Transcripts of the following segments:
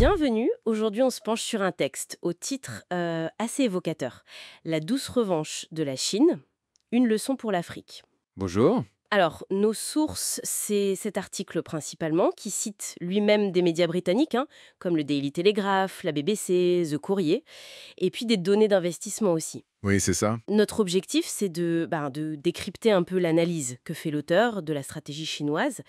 Bienvenue, aujourd'hui on se penche sur un texte au titre assez évocateur. La douce revanche de la Chine, une leçon pour l'Afrique. Bonjour. Alors, nos sources, c'est cet article principalement, qui cite lui-même des médias britanniques, comme le Daily Telegraph, la BBC, The Courrier, et puis des données d'investissement aussi. Oui, c'est ça. Notre objectif, c'est de décrypter un peu l'analyse que fait l'auteur de la stratégie chinoise,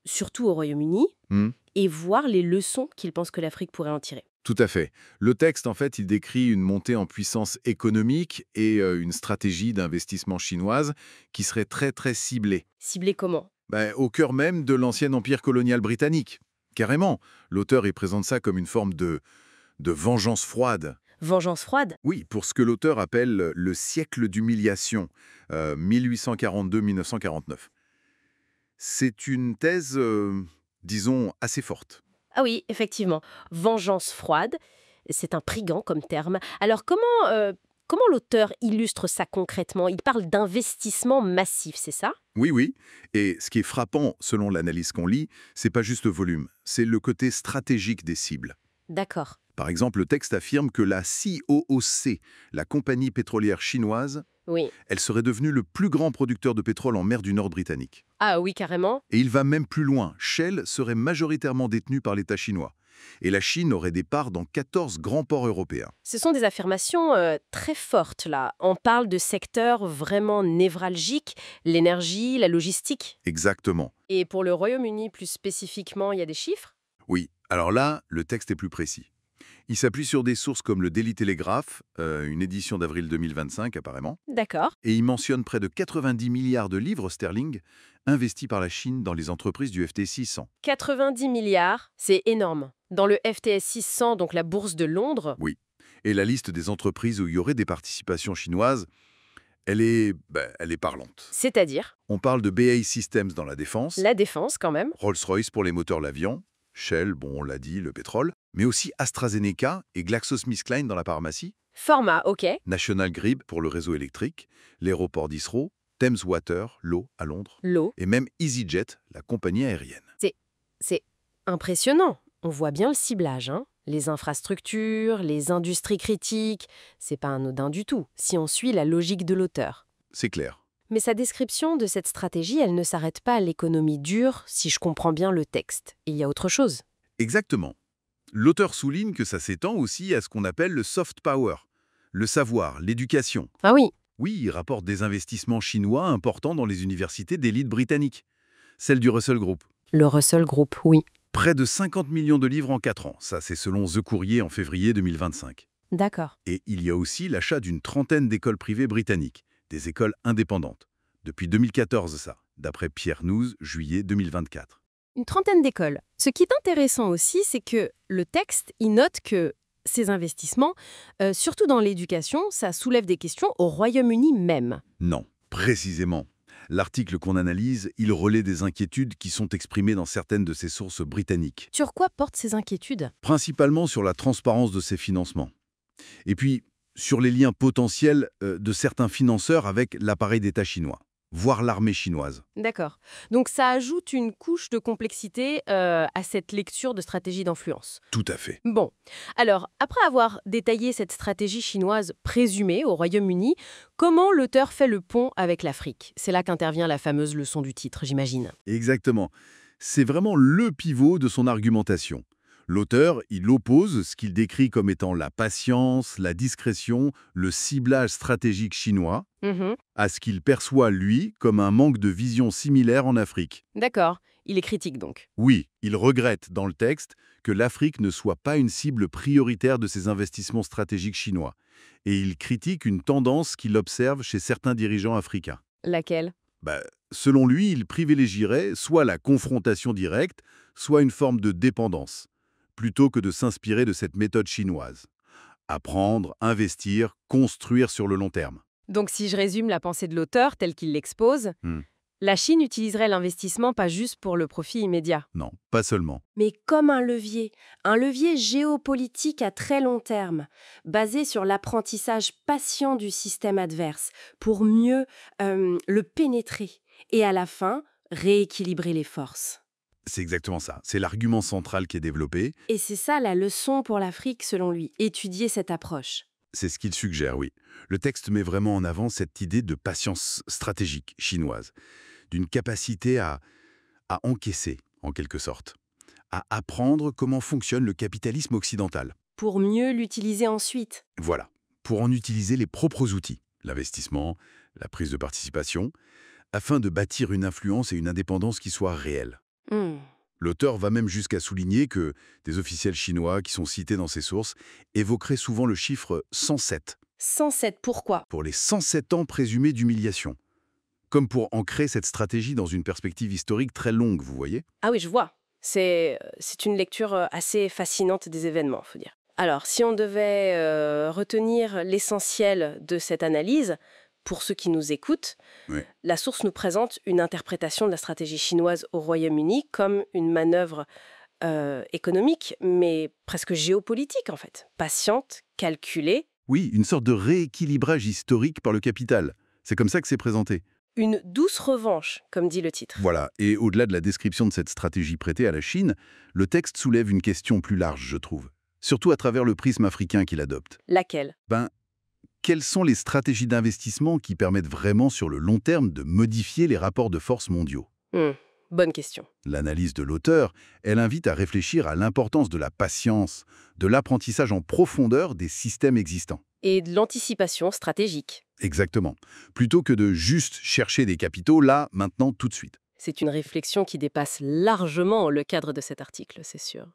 surtout au Royaume-Uni, Hmm, et voir les leçons qu'il pense que l'Afrique pourrait en tirer. tout à fait. Le texte, en fait, il décrit une montée en puissance économique et une stratégie d'investissement chinoise qui serait très, très ciblée. Ciblé comment? Au cœur même de l'ancien empire colonial britannique. Carrément. L'auteur, il présente ça comme une forme de vengeance froide. Vengeance froide? Oui, pour ce que l'auteur appelle le siècle d'humiliation, 1842-1949. C'est une thèse, disons, assez forte. Ah oui, effectivement. Vengeance froide, c'est un prigant comme terme. Alors comment l'auteur illustre ça concrètement? Il parle d'investissement massif, c'est ça? Oui, oui. Et ce qui est frappant, selon l'analyse qu'on lit, c'est pas juste le volume, c'est le côté stratégique des cibles. D'accord. Par exemple, le texte affirme que la COOC, la compagnie pétrolière chinoise, Oui. elle serait devenue le plus grand producteur de pétrole en mer du Nord britannique. Ah oui, carrément. Et il va même plus loin. Shell serait majoritairement détenu par l'État chinois. Et la Chine aurait des parts dans 14 grands ports européens. Ce sont des affirmations très fortes, là. On parle de secteurs vraiment névralgiques, l'énergie, la logistique. Exactement. Et pour le Royaume-Uni, plus spécifiquement, il y a des chiffres? Oui. Alors là, le texte est plus précis. Il s'appuie sur des sources comme le Daily Telegraph, une édition d'avril 2025 apparemment, D'accord. et il mentionne près de 90 milliards de livres sterling investis par la Chine dans les entreprises du FT 600. 90 milliards, c'est énorme. Dans le FTSE 600, donc la bourse de Londres, Oui. Et la liste des entreprises où il y aurait des participations chinoises, elle est parlante. c'est-à-dire On parle de BAE Systems dans la défense, la défense quand même. Rolls-Royce pour les moteurs l'avion, Shell, bon on l'a dit, le pétrole, mais aussi AstraZeneca et GlaxoSmithKline dans la pharmacie, Format, ok. National Grid pour le réseau électrique, l'aéroport d'Heathrow, Thames Water, l'eau à Londres, L'eau. et même EasyJet, la compagnie aérienne. C'est impressionnant. On voit bien le ciblage, Les infrastructures, les industries critiques, c'est pas anodin du tout, si on suit la logique de l'auteur. C'est clair. Mais sa description de cette stratégie, elle ne s'arrête pas à l'économie dure, si je comprends bien le texte. Il y a autre chose. Exactement. L'auteur souligne que ça s'étend aussi à ce qu'on appelle le soft power, le savoir, l'éducation. Ah oui, Oui, il rapporte des investissements chinois importants dans les universités d'élite britanniques, celle du Russell Group. le Russell Group, oui. Près de 50 millions de livres en 4 ans, ça c'est selon The Courrier en février 2025. D'accord. Et il y a aussi l'achat d'une trentaine d'écoles privées britanniques, des écoles indépendantes. Depuis 2014 ça, d'après Pierre Nouz, juillet 2024. Une trentaine d'écoles. Ce qui est intéressant aussi, c'est que le texte, il note que ces investissements, surtout dans l'éducation, ça soulève des questions au Royaume-Uni même. Non, précisément. L'article qu'on analyse, il relaie des inquiétudes qui sont exprimées dans certaines de ces sources britanniques, Sur quoi portent ces inquiétudes? principalement sur la transparence de ces financements. Et puis, sur les liens potentiels de certains financeurs avec l'appareil d'État chinois, voire l'armée chinoise. D'accord. Donc ça ajoute une couche de complexité à cette lecture de stratégie d'influence. Tout à fait. Bon, alors, après avoir détaillé cette stratégie chinoise présumée au Royaume-Uni, comment l'auteur fait le pont avec l'Afrique? C'est là qu'intervient la fameuse leçon du titre, j'imagine. Exactement. C'est vraiment le pivot de son argumentation. L'auteur, il oppose ce qu'il décrit comme étant la patience, la discrétion, le ciblage stratégique chinois, Mhm. à ce qu'il perçoit, lui, comme un manque de vision similaire en Afrique. D'accord, il est critique donc. Oui, il regrette, dans le texte, que l'Afrique ne soit pas une cible prioritaire de ses investissements stratégiques chinois. Et il critique une tendance qu'il observe chez certains dirigeants africains. Laquelle? Selon lui, il privilégierait soit la confrontation directe, soit une forme de dépendance, plutôt que de s'inspirer de cette méthode chinoise. Apprendre, investir, construire sur le long terme. Donc si je résume la pensée de l'auteur telle qu'il l'expose, Hmm. la Chine utiliserait l'investissement pas juste pour le profit immédiat, Non, pas seulement. mais comme un levier géopolitique à très long terme, basé sur l'apprentissage patient du système adverse, pour mieux le pénétrer et à la fin rééquilibrer les forces. C'est exactement ça. C'est l'argument central qui est développé. Et c'est ça la leçon pour l'Afrique, selon lui, étudier cette approche. C'est ce qu'il suggère, oui. Le texte met vraiment en avant cette idée de patience stratégique chinoise, d'une capacité à encaisser, en quelque sorte, à apprendre comment fonctionne le capitalisme occidental. Pour mieux l'utiliser ensuite. Voilà, pour en utiliser les propres outils, l'investissement, la prise de participation, afin de bâtir une influence et une indépendance qui soient réelles. Hmm. L'auteur va même jusqu'à souligner que des officiels chinois qui sont cités dans ses sources évoqueraient souvent le chiffre 107 107, pourquoi? pour les 107 ans présumés d'humiliation, comme pour ancrer cette stratégie dans une perspective historique très longue, vous voyez? Ah oui, je vois. C'est une lecture assez fascinante des événements, faut dire. Alors, si on devait retenir l'essentiel de cette analyse, pour ceux qui nous écoutent, Oui. la source nous présente une interprétation de la stratégie chinoise au Royaume-Uni comme une manœuvre économique, mais presque géopolitique en fait. Patiente, calculée, Oui, une sorte de rééquilibrage historique par le capital. C'est comme ça que c'est présenté. une douce revanche, comme dit le titre. Voilà, et au-delà de la description de cette stratégie prêtée à la Chine, le texte soulève une question plus large, je trouve. Surtout à travers le prisme africain qu'il adopte. Laquelle? Quelles sont les stratégies d'investissement qui permettent vraiment sur le long terme de modifier les rapports de force mondiaux? Bonne question. L'analyse de l'auteur, elle invite à réfléchir à l'importance de la patience, de l'apprentissage en profondeur des systèmes existants. Et de l'anticipation stratégique. Exactement. Plutôt que de juste chercher des capitaux là, maintenant, tout de suite. C'est une réflexion qui dépasse largement le cadre de cet article, c'est sûr.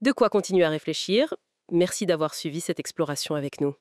De quoi continuer à réfléchir. Merci d'avoir suivi cette exploration avec nous.